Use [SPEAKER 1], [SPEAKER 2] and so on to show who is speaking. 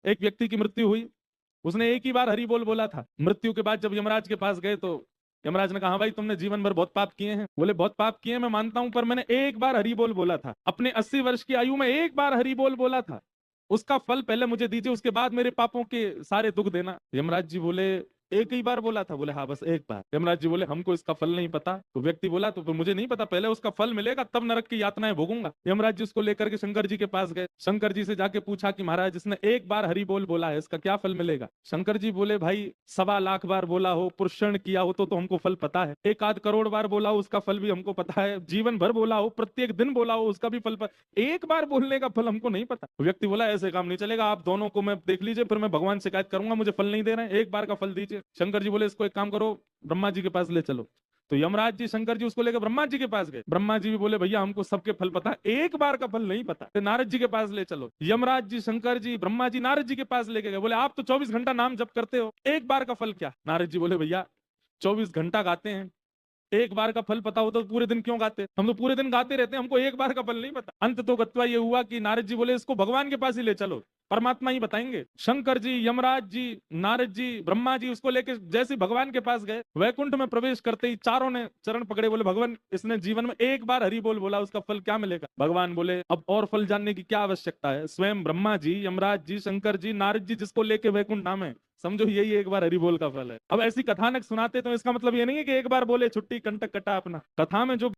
[SPEAKER 1] एक व्यक्ति की मृत्यु हुई, उसने एक ही बार हरि बोल बोला था। मृत्यु के बाद जब यमराज के पास गए तो यमराज ने कहा, हाँ भाई तुमने जीवन भर बहुत पाप किए हैं। बोले बहुत पाप किए मैं मानता हूं, पर मैंने एक बार हरि बोल बोला था, अपने 80 वर्ष की आयु में एक बार हरि बोल बोला था, उसका फल पहले मुझे दीजिए, उसके बाद मेरे पापों के सारे दुख देना। यमराज जी बोले एक ही बार बोला था? बोले हाँ बस एक बार। यमराज जी बोले हमको इसका फल नहीं पता। तो व्यक्ति बोला तो फिर मुझे नहीं पता, पहले उसका फल मिलेगा तब नरक की यातनाएं भोगूंगा। यमराज जी उसको लेकर के शंकर जी के पास गए। शंकर जी से जाके पूछा कि महाराज इसने एक बार हरि बोल बोला है, इसका क्या फल मिलेगा? शंकर जी बोले भाई 1.25 लाख बार बोला हो, पुरुषण किया हो तो हमको फल पता है, 1 आध करोड़ बार बोला हो उसका फल भी हमको पता है, जीवन भर बोला हो, प्रत्येक दिन बोला हो उसका भी फल पता, एक बार बोलने का फल हमको नहीं पता। व्यक्ति बोला ऐसे काम नहीं चलेगा, आप दोनों को मैं देख लीजिए, फिर मैं भगवान शिकायत करूंगा, मुझे फल नहीं दे रहे हैं, एक बार का फल दीजिए। शंकर जी बोले इसको एक काम करो, ब्रह्मा जी के पास ले चलो। तो यमराज जी शंकर जी उसको लेकर ब्रह्मा जी के पास गए। ब्रह्मा जी भी बोले भैया हमको सबके फल पता है, एक बार का फल नहीं पता। तो नारद जी के पास ले चलो। यमराज जी शंकर जी ब्रह्मा जी नारद जी के पास लेके गए। बोले आप तो 24 घंटा नाम जप करते हो, एक बार का फल क्या? नारद जी बोले भैया 24 घंटा गाते हैं, एक बार का फल पता हो तो पूरे दिन क्यों गाते? हम तो पूरे दिन गाते रहते हैं, हमको एक बार का फल नहीं पता। अंत तो गत्वा ये हुआ कि नारद जी बोले इसको भगवान के पास ही ले चलो, परमात्मा ही बताएंगे। शंकर जी, यमराज जी, नारद जी, ब्रह्मा जी उसको लेके जैसे भगवान के पास गए, वैकुंठ में प्रवेश करते ही चारों ने चरण पकड़े। बोले भगवान इसने जीवन में एक बार हरि बोल बोला, उसका फल क्या मिलेगा? भगवान बोले अब और फल जानने की क्या आवश्यकता है? स्वयं ब्रह्मा जी, यमराज जी, शंकर जी, नारद जी जिसको लेके वैकुंठ नाम है, समझो यही एक बार हरि बोल का फल है। अब ऐसी कथानक सुनाते तो इसका मतलब ये नहीं है कि एक बार बोले छुट्टी कंटक कटा अपना। कथा में जो